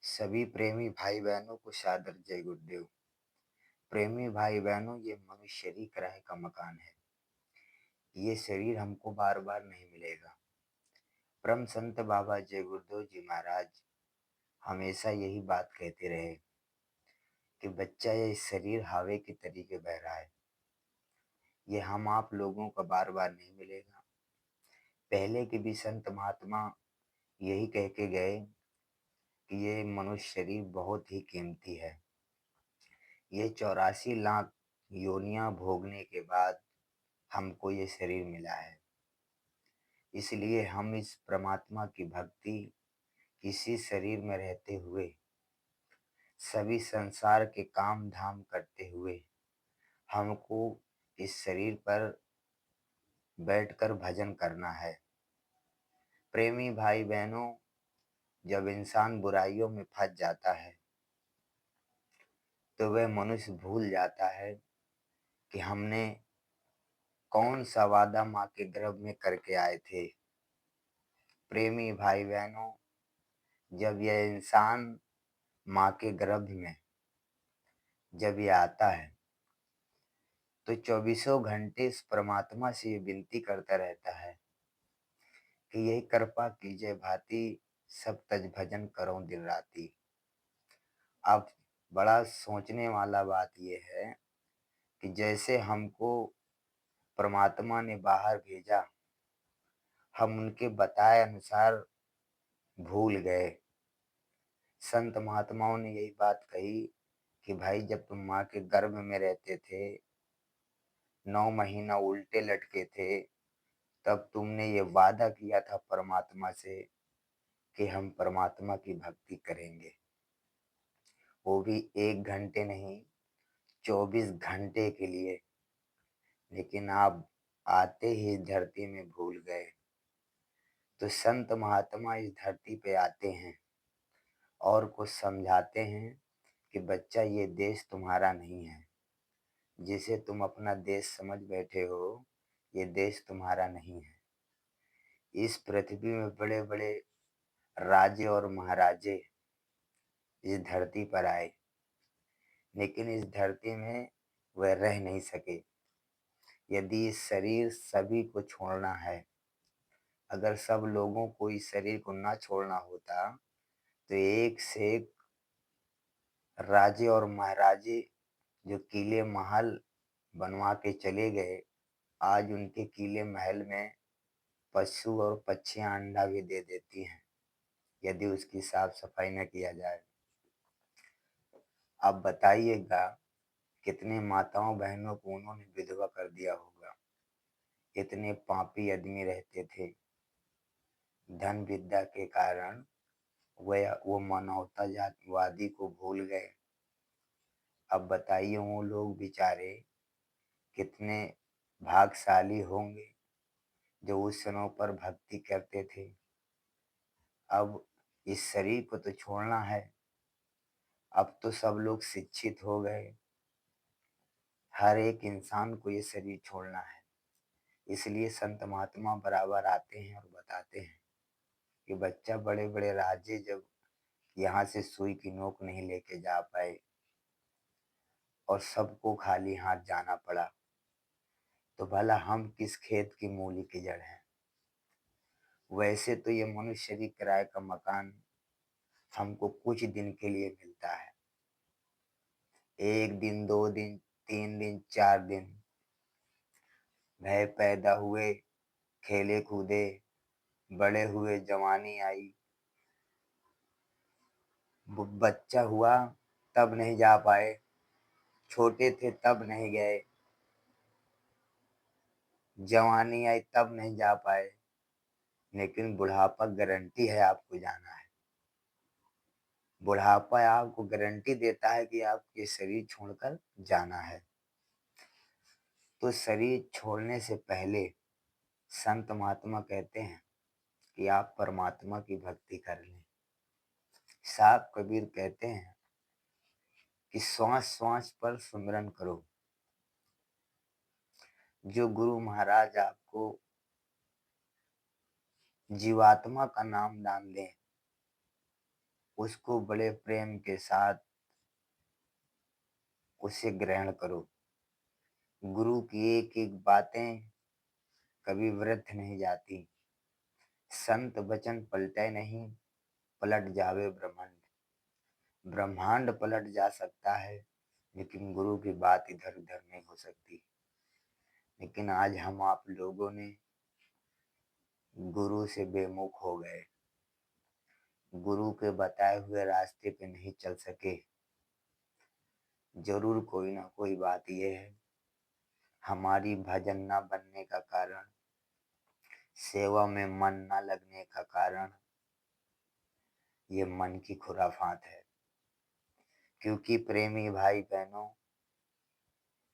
सभी प्रेमी भाई बहनों को सादर जय गुरुदेव। प्रेमी भाई बहनों, ये मनुष्य शरीर किराए का मकान है। ये शरीर हमको बार बार नहीं मिलेगा। परम संत बाबा जय गुरुदेव जी महाराज हमेशा यही बात कहते रहे कि बच्चा, ये शरीर हवा के तरीके बह रहा है। ये हम आप लोगों का बार बार नहीं मिलेगा। पहले के भी संत महात्मा यही कह के गए कि ये मनुष्य शरीर बहुत ही कीमती है। ये 84 लाख योनियां भोगने के बाद हमको ये शरीर मिला है। इसलिए हम इस परमात्मा की भक्ति किसी शरीर में रहते हुए, सभी संसार के काम धाम करते हुए, हमको इस शरीर पर बैठकर भजन करना है। प्रेमी भाई बहनों, जब इंसान बुराइयों में फंस जाता है तो वह मनुष्य भूल जाता है कि हमने कौन सा वादा माँ के गर्भ में करके आए थे। प्रेमी भाई बहनों, जब यह इंसान माँ के गर्भ में जब ये आता है तो चौबीसों घंटे इस परमात्मा से ये विनती करता रहता है कि यही कृपा कीजिए भांति सब तज भजन करो दिन राती। अब बड़ा सोचने वाला बात यह है कि जैसे हमको परमात्मा ने बाहर भेजा, हम उनके बताए अनुसार भूल गए। संत महात्माओं ने यही बात कही कि भाई, जब तुम माँ के गर्भ में रहते थे, 9 महीना उल्टे लटके थे, तब तुमने ये वादा किया था परमात्मा से कि हम परमात्मा की भक्ति करेंगे। वो भी 1 घंटे नहीं, 24 घंटे के लिए। लेकिन आप आते ही इस धरती में भूल गए। तो संत महात्मा इस धरती पे आते हैं और कुछ समझाते हैं कि बच्चा, ये देश तुम्हारा नहीं है। जिसे तुम अपना देश समझ बैठे हो, ये देश तुम्हारा नहीं है। इस पृथ्वी में बड़े बड़े राजे और महाराजे इस धरती पर आए, लेकिन इस धरती में वह रह नहीं सके। यदि इस शरीर सभी को छोड़ना है, अगर सब लोगों को इस शरीर को ना छोड़ना होता तो एक से एक राजे और महाराजे जो किले महल बनवा के चले गए, आज उनके किले महल में पशु और पक्षियां अंडा भी दे देती हैं, यदि उसकी साफ सफाई न किया जाए। अब बताइएगा, कितने माताओं बहनों को उन्होंने विधवा कर दिया होगा। इतने पापी आदमी रहते थे। धन विद्या के कारण वो मानवता जातिवादी को भूल गए। अब बताइए, वो लोग बेचारे कितने भाग्यशाली होंगे जो उस समय पर भक्ति करते थे। अब इस शरीर को तो छोड़ना है। अब तो सब लोग शिक्षित हो गए, हर एक इंसान को ये शरीर छोड़ना है। इसलिए संत महात्मा बराबर आते हैं और बताते हैं कि बच्चा, बड़े बड़े राजे जब यहाँ से सुई की नोक नहीं लेके जा पाए और सबको खाली हाथ जाना पड़ा, तो भला हम किस खेत की मूली की जड़ हैं। वैसे तो ये मनुष्य शरीर किराए का मकान हमको कुछ दिन के लिए मिलता है। 1 दिन, 2 दिन, 3 दिन, 4 दिन, भय पैदा हुए, खेले कूदे, बड़े हुए, जवानी आई, बच्चा हुआ तब नहीं जा पाए, छोटे थे तब नहीं गए, जवानी आई तब नहीं जा पाए। लेकिन बुढ़ापा गारंटी है आपको जाना है। बुढ़ापा आपको गारंटी देता है कि आपके शरीर छोड़कर जाना है। तो शरीर छोड़ने से पहले संत महात्मा कहते हैं कि आप परमात्मा की भक्ति कर लें। साहब कबीर कहते हैं कि श्वास श्वास पर सुमिरन करो। जो गुरु महाराज आपको जीवात्मा का नाम दान दें, उसको बड़े प्रेम के साथ उसे ग्रहण करो। गुरु की एक एक बातें कभी व्यर्थ नहीं जाती। संत वचन पलटे नहीं, पलट जावे ब्रह्मांड। ब्रह्मांड पलट जा सकता है, लेकिन गुरु की बात इधर उधर नहीं हो सकती। लेकिन आज हम आप लोगों ने गुरु से बेमुख हो गए, गुरु के बताए हुए रास्ते पे नहीं चल सके। जरूर कोई ना कोई बात यह है, हमारी भजन ना बनने का कारण, सेवा में मन ना लगने का कारण ये मन की खुराफात है। क्योंकि प्रेमी भाई बहनों,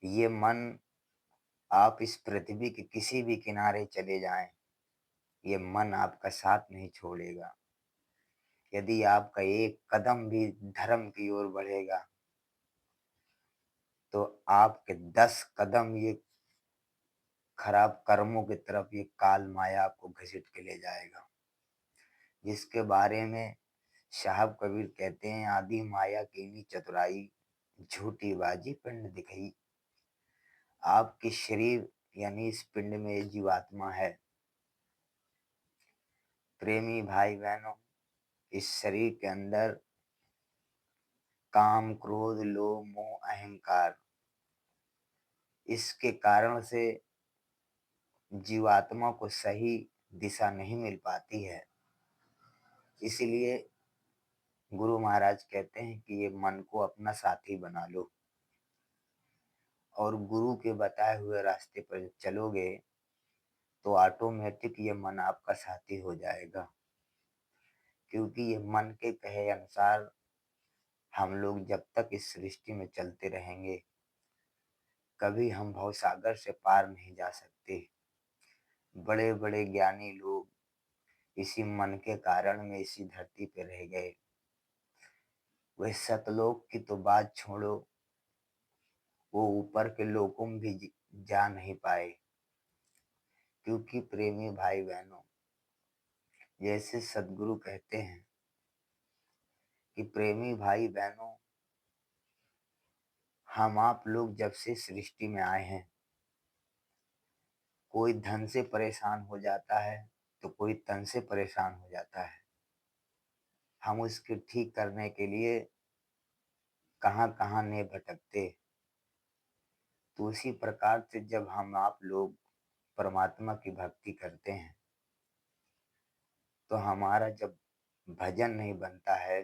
ये मन, आप इस पृथ्वी के किसी भी किनारे चले जाएं, ये मन आपका साथ नहीं छोड़ेगा। यदि आपका एक कदम भी धर्म की ओर बढ़ेगा, तो आपके 10 कदम ये खराब कर्मों की तरफ ये काल माया आपको घसीट के ले जाएगा। जिसके बारे में साहब कबीर कहते हैं, आदि माया कीनी चतुराई, झूठी बाजी पिंड दिखाई। आपके शरीर यानी इस पिंड में ये जीवात्मा है। प्रेमी भाई बहनों, इस शरीर के अंदर काम, क्रोध, लोभ, मोह, अहंकार, इसके कारण से जीवात्मा को सही दिशा नहीं मिल पाती है। इसलिए गुरु महाराज कहते हैं कि ये मन को अपना साथी बना लो, और गुरु के बताए हुए रास्ते पर चलोगे तो ऑटोमेटिक ये मन आपका साथी हो जाएगा। क्योंकि ये मन के कहे अनुसार हम लोग जब तक इस सृष्टि में चलते रहेंगे, कभी हम भवसागर से पार नहीं जा सकते। बड़े बड़े ज्ञानी लोग इसी मन के कारण में इसी धरती पे रह गए। वह सतलोक की तो बात छोड़ो, वो ऊपर के लोकों में भी जा नहीं पाए। क्योंकि प्रेमी भाई बहनों, जैसे सदगुरु कहते हैं कि प्रेमी भाई बहनों, हम आप लोग जब से सृष्टि में आए हैं, कोई धन से परेशान हो जाता है तो कोई तन से परेशान हो जाता है। हम उसके ठीक करने के लिए कहाँ कहाँ नहीं भटकते। तो उसी प्रकार से जब हम आप लोग परमात्मा की भक्ति करते हैं, तो हमारा जब भजन नहीं बनता है,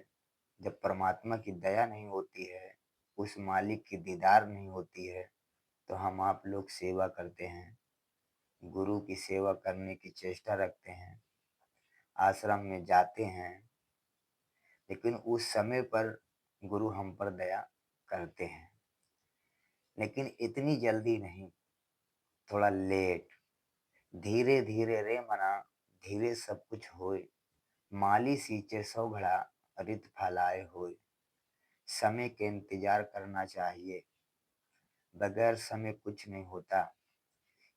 जब परमात्मा की दया नहीं होती है, उस मालिक की दीदार नहीं होती है, तो हम आप लोग सेवा करते हैं, गुरु की सेवा करने की चेष्टा रखते हैं, आश्रम में जाते हैं, लेकिन उस समय पर गुरु हम पर दया करते हैं। लेकिन इतनी जल्दी नहीं, थोड़ा लेट। धीरे धीरे रे मना, धीरे सब कुछ होए। माली सींचे 100 घड़ा, रित फलाए होए। समय के इंतजार करना चाहिए, बगैर समय कुछ नहीं होता।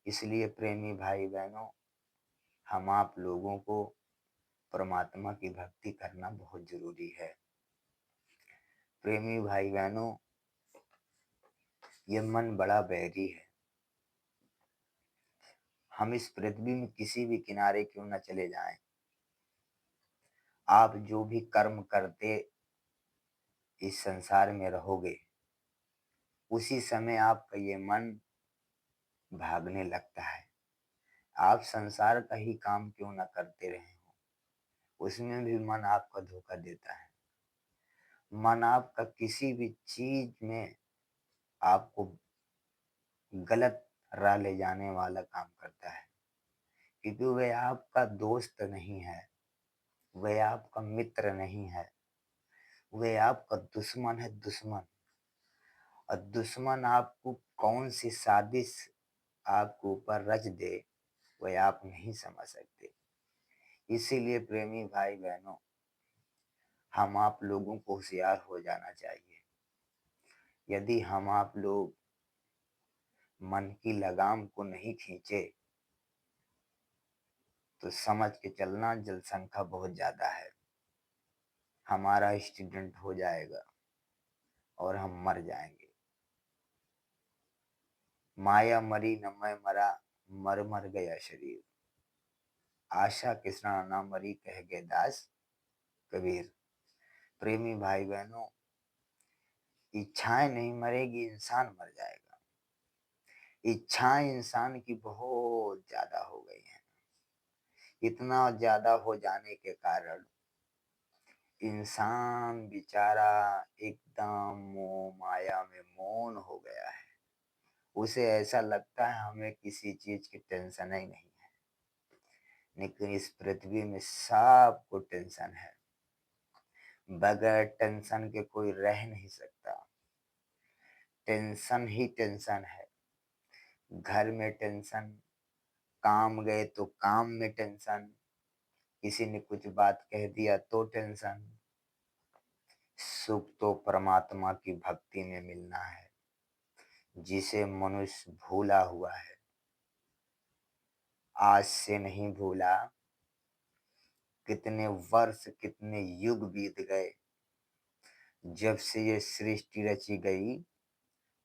इसलिए प्रेमी भाई बहनों, हम आप लोगों को परमात्मा की भक्ति करना बहुत जरूरी है। प्रेमी भाई बहनों, ये मन बड़ा बैरी है। हम इस पृथ्वी में किसी भी किनारे क्यों न चले जाएं, आप जो भी कर्म करते इस संसार में रहोगे, उसी समय आपका ये मन भागने लगता है। आप संसार का ही काम क्यों न करते रहे हो, उसमें भी मन आपका धोखा देता है। मन आपका किसी भी चीज में आपको गलत राह ले जाने वाला काम करता है। क्योंकि वह आपका दोस्त नहीं है, वह आपका मित्र नहीं है, वह आपका दुश्मन है, दुश्मन। और दुश्मन आपको कौन सी साजिश आपके ऊपर रच दे, वह आप नहीं समझ सकते। इसीलिए प्रेमी भाई बहनों, हम आप लोगों को होशियार हो जाना चाहिए। यदि हम आप लोग मन की लगाम को नहीं खींचे, तो समझ के चलना जनसंख्या बहुत ज्यादा है। हमारा एक्सीडेंट हो जाएगा और हम मर जाएंगे। माया मरी न मैं मरा, मर मर गया शरीर। आशा किसना न मरी, कह गए दास कबीर। प्रेमी भाई बहनों, इच्छाएं नहीं मरेगी, इंसान मर जाएगा। इच्छाएं इंसान की बहुत ज्यादा हो गई हैं। इतना ज्यादा हो जाने के कारण इंसान बेचारा एकदम मोह माया में मौन हो गया है। उसे ऐसा लगता है हमें किसी चीज की टेंशन ही नहीं है, लेकिन इस पृथ्वी में सबको टेंशन है। बगैर टेंशन के कोई रह नहीं सकता। टेंशन ही टेंशन है। घर में टेंशन, काम गए तो काम में टेंशन, किसी ने कुछ बात कह दिया तो टेंशन। सुख तो परमात्मा की भक्ति में मिलना है, जिसे मनुष्य भूला हुआ है। आज से नहीं भूला, कितने वर्ष कितने युग बीत गए। जब से ये सृष्टि रची गई,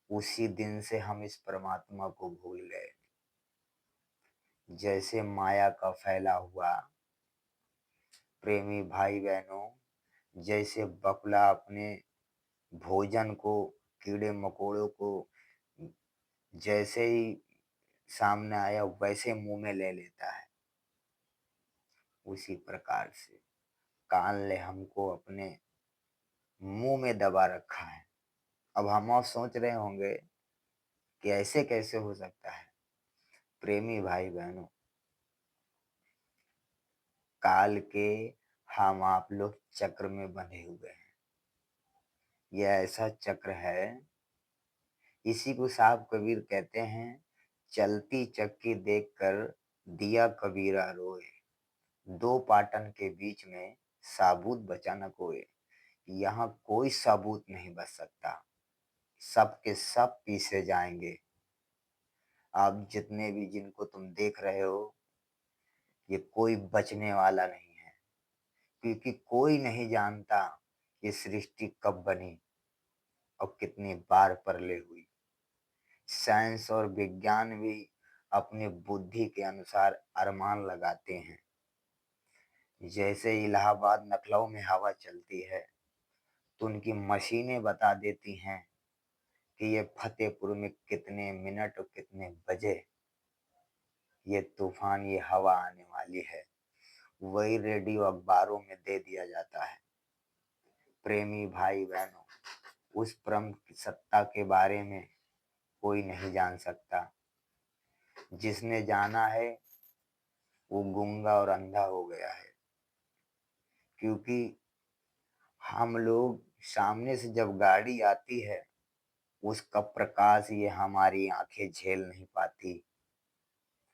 उसी दिन से हम इस परमात्मा को भूल गए। जैसे माया का फैला हुआ, प्रेमी भाई बहनों, जैसे बगुला अपने भोजन को, कीड़े मकोड़ों को जैसे ही सामने आया वैसे मुंह में ले लेता है, उसी प्रकार से काल ने हमको अपने मुंह में दबा रखा है। अब हम और सोच रहे होंगे कि ऐसे कैसे हो सकता है। प्रेमी भाई बहनों, काल के हम आप लोग चक्र में बंधे हुए हैं। यह ऐसा चक्र है, इसी को साहब कबीर कहते हैं, चलती चक्की देखकर दिया कबीरा रोए, दो पाटन के बीच में साबूत बचा न कोई। यहाँ कोई साबूत नहीं बच सकता, सब के सब पीछे जाएंगे। आप जितने भी जिनको तुम देख रहे हो, ये कोई बचने वाला नहीं है, क्योंकि कोई नहीं जानता ये सृष्टि कब बनी और कितनी बार परले हुई। साइंस और विज्ञान भी अपनी बुद्धि के अनुसार अनुमान लगाते हैं। जैसे इलाहाबाद लखनऊ में हवा चलती है, तो उनकी मशीनें बता देती हैं कि ये फतेहपुर में कितने मिनट और कितने बजे ये तूफान, ये हवा आने वाली है। वही रेडियो अखबारों में दे दिया जाता है। प्रेमी भाई बहनों, उस परम सत्ता के बारे में कोई नहीं जान सकता। जिसने जाना है वो गूंगा और अंधा हो गया है, क्योंकि हम लोग सामने से जब गाड़ी आती है, उसका प्रकाश ये हमारी आंखें झेल नहीं पाती।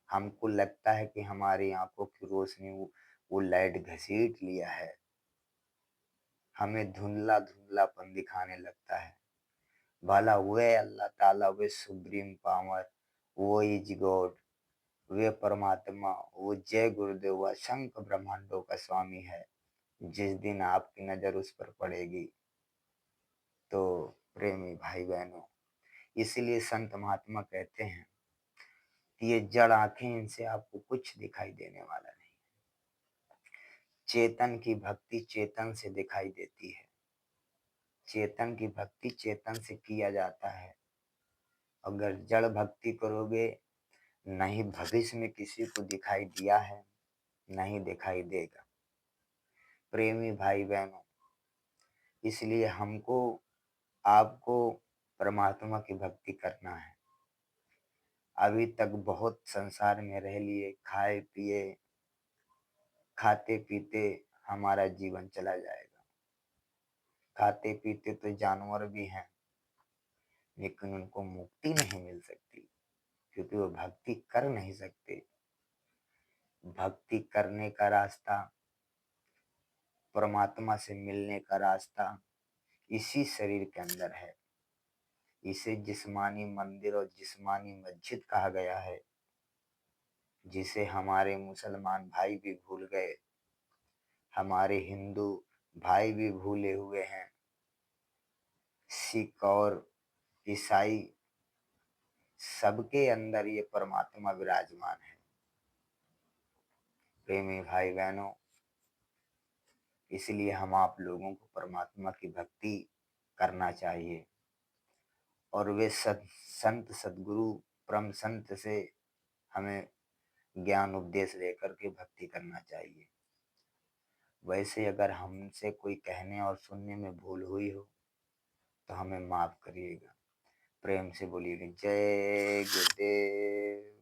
हमको लगता है कि हमारी आंखों की रोशनी वो लाइट घसीट लिया है। हमें धुंधला धुंधलापन दिखाने लगता है। भला वे अल्लाह ताला, वे सुप्रीम पावर, वो इज गॉड, वे परमात्मा, वो जय गुरुदेव, वह शंख ब्रह्मांडों का स्वामी है। जिस दिन आपकी नजर उस पर पड़ेगी, तो प्रेमी भाई बहनों, इसलिए संत महात्मा कहते हैं कि ये जड़ आंखें, इनसे आपको कुछ दिखाई देने वाला नहीं। चेतन की भक्ति चेतन से दिखाई देती है। चेतन की भक्ति चेतन से किया जाता है। अगर जड़ भक्ति करोगे, नहीं भविष्य में किसी को दिखाई दिया है, नहीं दिखाई देगा। प्रेमी भाई बहनों, इसलिए हमको आपको परमात्मा की भक्ति करना है। अभी तक बहुत संसार में रह लिए, खाए पिए, खाते पीते हमारा जीवन चला जाएगा। खाते पीते तो जानवर भी हैं, लेकिन उनको मुक्ति नहीं मिल सकती, क्योंकि वो भक्ति कर नहीं सकते। भक्ति करने का रास्ता, परमात्मा से मिलने का रास्ता इसी शरीर के अंदर है। इसे जिस्मानी मंदिर और जिस्मानी मस्जिद कहा गया है, जिसे हमारे मुसलमान भाई भी भूल गए, हमारे हिंदू भाई भी भूले हुए हैं, सिख और ईसाई, सबके अंदर ये परमात्मा विराजमान है। प्रेमी भाई बहनों, इसलिए हम आप लोगों को परमात्मा की भक्ति करना चाहिए और वे संत सदगुरु परम संत से हमें ज्ञान उपदेश लेकर के भक्ति करना चाहिए। वैसे अगर हमसे कोई कहने और सुनने में भूल हुई हो तो हमें माफ करिएगा। प्रेम से बोलिए जय गुरुदेव।